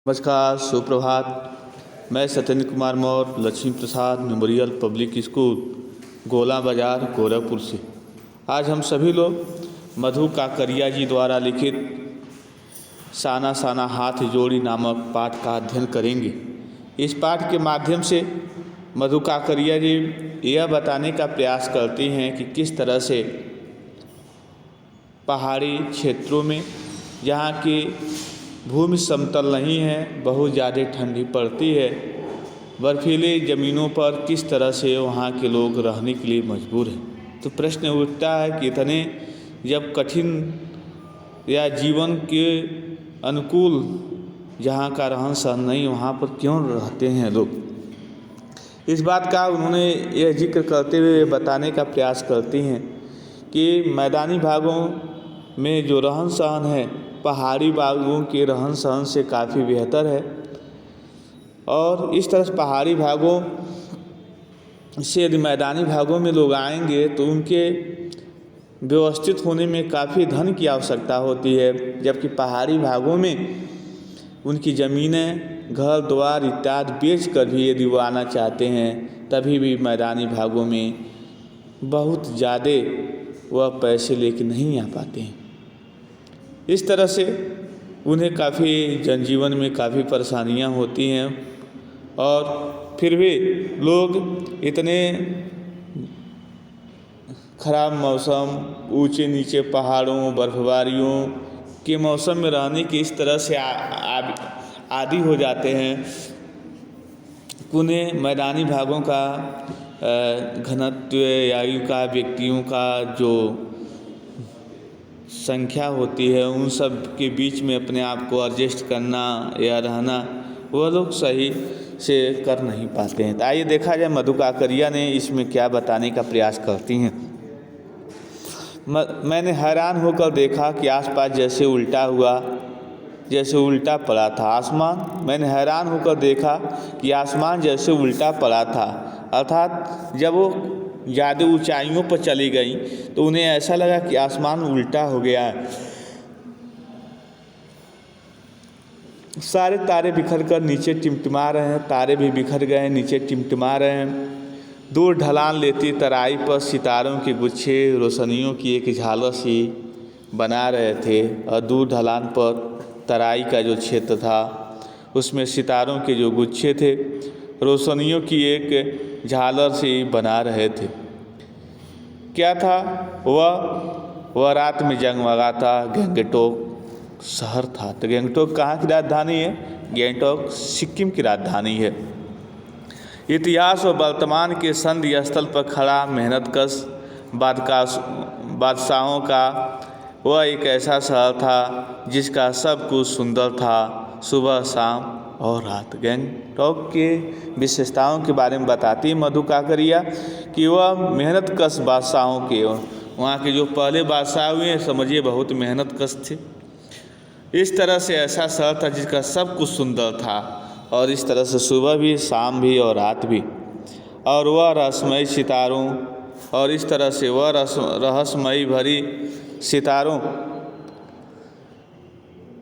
नमस्कार, सुप्रभात। मैं सत्येंद्र कुमार मौर्य, लक्ष्मी प्रसाद मेमोरियल पब्लिक स्कूल, गोला बाजार, गोरखपुर से। आज हम सभी लोग मधु काकरिया जी द्वारा लिखित साना साना हाथ जोड़ी नामक पाठ का अध्ययन करेंगे। इस पाठ के माध्यम से मधु काकरिया जी यह बताने का प्रयास करती हैं कि किस तरह से पहाड़ी क्षेत्रों में, जहाँ की भूमि समतल नहीं है, बहुत ज़्यादा ठंडी पड़ती है, बर्फीली ज़मीनों पर किस तरह से वहाँ के लोग रहने के लिए मजबूर हैं। तो प्रश्न उठता है कि इतने जब कठिन या जीवन के अनुकूल जहाँ का रहन सहन नहीं, वहाँ पर क्यों रहते हैं लोग। इस बात का उन्होंने यह जिक्र करते हुए बताने का प्रयास करती हैं कि मैदानी भागों में जो रहन सहन है पहाड़ी भागों के रहन सहन से काफ़ी बेहतर है, और इस तरह पहाड़ी भागों से यदि मैदानी भागों में लोग आएंगे तो उनके व्यवस्थित होने में काफ़ी धन की आवश्यकता होती है, जबकि पहाड़ी भागों में उनकी ज़मीनें, घर द्वार इत्यादि बेच कर भी यदि वो आना चाहते हैं तभी भी मैदानी भागों में बहुत ज़्यादा वह पैसे लेके नहीं आ पाते हैं। इस तरह से उन्हें काफ़ी जनजीवन में काफ़ी परेशानियां होती हैं, और फिर भी लोग इतने ख़राब मौसम, ऊंचे नीचे पहाड़ों, बर्फबारियों के मौसम में रहने की इस तरह से आदी हो जाते हैं। उन्हें मैदानी भागों का घनत्व या का व्यक्तियों का जो संख्या होती है उन सब के बीच में अपने आप को एडजस्ट करना या रहना वह लोग सही से कर नहीं पाते हैं। तो आइए देखा जाए मधु काकरिया ने इसमें क्या बताने का प्रयास करती हैं। मैंने हैरान होकर देखा कि आसपास जैसे उल्टा पड़ा था आसमान। मैंने हैरान होकर देखा कि आसमान जैसे उल्टा पड़ा था, अर्थात जब वो ज़्यादा ऊंचाइयों पर चली गई तो उन्हें ऐसा लगा कि आसमान उल्टा हो गया है। सारे तारे बिखर कर नीचे टिमटिमा रहे हैं, तारे भी बिखर गए हैं, नीचे टिमटिमा रहे हैं। दूर ढलान लेती तराई पर सितारों के गुच्छे रोशनियों की एक झालर सी बना रहे थे, और दूर ढलान पर तराई का जो क्षेत्र था उसमें सितारों के जो गुच्छे थे रोशनियों की एक झालर सी बना रहे थे। क्या था वह रात में जगमगाता गंगटोक शहर था। तो गंगटोक कहाँ की राजधानी है? गंगटोक सिक्किम की राजधानी है। इतिहास और वर्तमान के संधि स्थल पर खड़ा मेहनतकश बादशाहों का वह एक ऐसा शहर था जिसका सब कुछ सुंदर था, सुबह शाम और रात। गंगटोक के विशेषताओं के बारे में बताती है मधु काकरिया कि वह मेहनतकश बादशाहों के, वहाँ के जो पहले बादशाह हुए समझिए बहुत मेहनतकश थे। इस तरह से ऐसा शहर था जिसका सब कुछ सुंदर था, और इस तरह से सुबह भी, शाम भी और रात भी, और वह रहस्यमयी सितारों, और इस तरह से वह रहस्यमयी भरी सितारों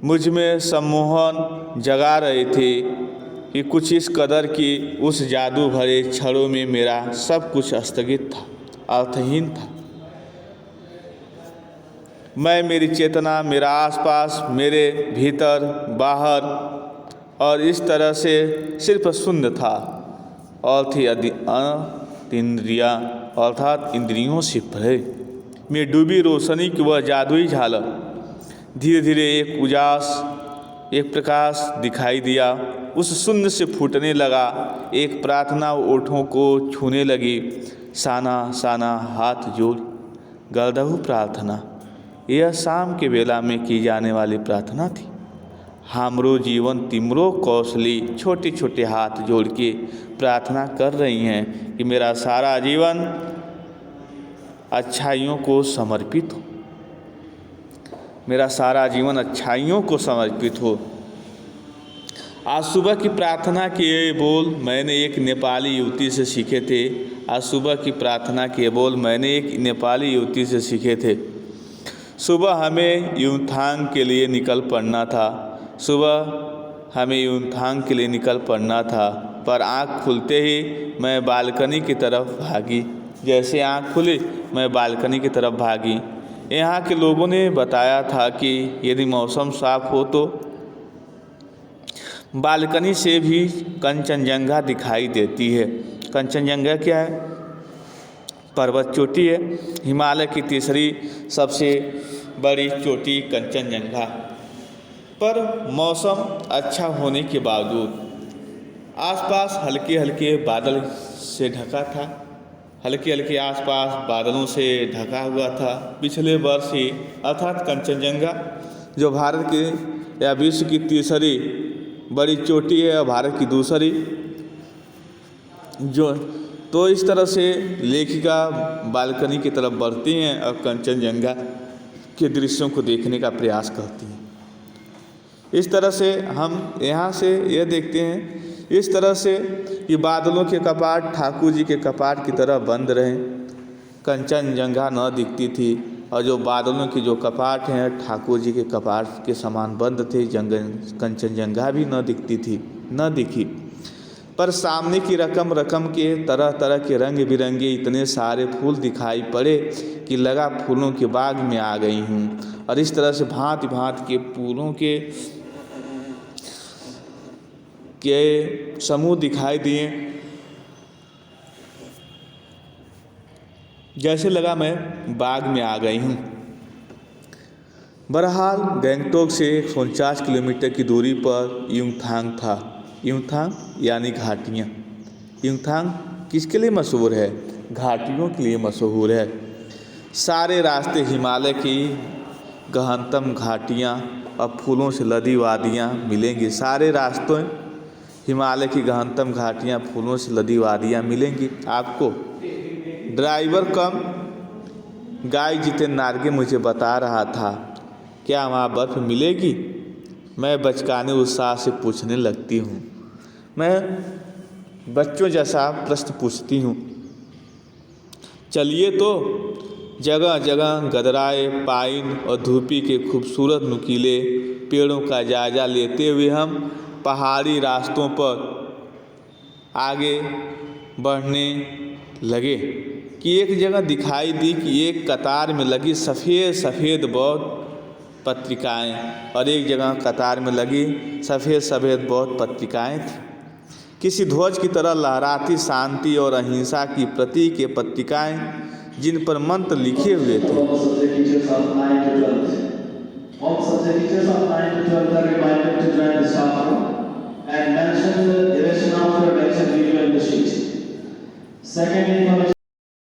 मुझ में सम्मोहन जगा रही थी कि कुछ इस कदर कि उस जादू भरे क्षणों में मेरा सब कुछ स्थगित था, अर्थहीन था। मैं, मेरी चेतना, मेरा आसपास, मेरे भीतर बाहर, और इस तरह से सिर्फ शून्य था, और थी इंद्रियाँ, अर्थात इंद्रियों से परे में डूबी रोशनी की वह जादुई झालर। धीरे धीरे एक प्रकाश दिखाई दिया, उस शून्य से फूटने लगा। एक प्रार्थना ओठों को छूने लगी, साना साना हाथ जोड़ गलदहु प्रार्थना। यह शाम के बेला में की जाने वाली प्रार्थना थी। हमरो जीवन तिमरो कौशली, छोटे छोटे हाथ जोड़ के प्रार्थना कर रही हैं कि मेरा सारा जीवन अच्छाइयों को समर्पित हो, मेरा सारा जीवन अच्छाइयों को समर्पित हो। आज सुबह की प्रार्थना के ये बोल मैंने एक नेपाली युवती से सीखे थे। आज सुबह की प्रार्थना के बोल मैंने एक नेपाली युवती से सीखे थे। सुबह हमें युमथांग के लिए निकल पड़ना था। सुबह हमें युमथांग के लिए निकल पड़ना था, पर आँख खुलते ही मैं बालकनी की तरफ भागी। जैसे आँख खुली मैं बालकनी की तरफ भागी। यहाँ के लोगों ने बताया था कि यदि मौसम साफ हो तो बालकनी से भी कंचनजंगा दिखाई देती है। कंचनजंगा क्या है? पर्वत चोटी है, हिमालय की तीसरी सबसे बड़ी चोटी कंचनजंगा। पर मौसम अच्छा होने के बावजूद आसपास हल्के हल्के बादल से ढका था, हल्के हल्के आसपास बादलों से ढका हुआ था। पिछले वर्ष ही अर्थात कंचनजंगा जो भारत के या विश्व की तीसरी बड़ी चोटी है और भारत की दूसरी, जो तो इस तरह से लेखिका बालकनी की तरफ बढ़ती हैं और कंचनजंगा के दृश्यों को देखने का प्रयास करती हैं। इस तरह से हम यहाँ से यह देखते हैं, इस तरह से कि बादलों के कपाट ठाकुर जी के कपाट की तरह बंद रहे। कंचनजंगा न दिखती थी और जो बादलों के जो कपाट हैं ठाकुर जी के कपाट के समान बंद थे। कंचनजंगा भी न दिखती थी, न दिखी। पर सामने की रकम के तरह तरह के रंग बिरंगे इतने सारे फूल दिखाई पड़े कि लगा फूलों के बाग में आ गई हूँ। और इस तरह से भांति भांति के फूलों के समूह दिखाई दिए, जैसे लगा मैं बाग में आ गई हूँ। बहरहाल गंगटोक से 149 किलोमीटर की दूरी पर युमथांग था। युमथांग यानी घाटियाँ। युमथांग किसके लिए मशहूर है? घाटियों के लिए मशहूर है। सारे रास्ते हिमालय की गहनतम घाटियाँ और फूलों से लदी वादियाँ मिलेंगी। सारे रास्तों हिमालय की गहनतम घाटियाँ, फूलों से लदी वादियाँ मिलेंगी आपको। ड्राइवर कम गाइड जितेंद्र नार्गे मुझे बता रहा था, क्या वहाँ बर्फ़ मिलेगी? मैं बचकाने उत्साह से पूछने लगती हूँ। मैं बच्चों जैसा प्रश्न पूछती हूँ। चलिए तो। जगह जगह गदराए पाइन और धूपी के खूबसूरत नुकीले पेड़ों का जायजा लेते हुए हम पहाड़ी रास्तों पर आगे बढ़ने लगे कि एक जगह दिखाई दी कि एक कतार में लगी सफ़ेद सफ़ेद बौद्ध पत्रिकाएं और एक जगह कतार में लगी सफ़ेद सफ़ेद बौद्ध पत्रिकाएं थी। किसी ध्वज की तरह लहराती शांति और अहिंसा की प्रतीक ये पत्रिकाएं, जिन पर मंत्र लिखे हुए थे।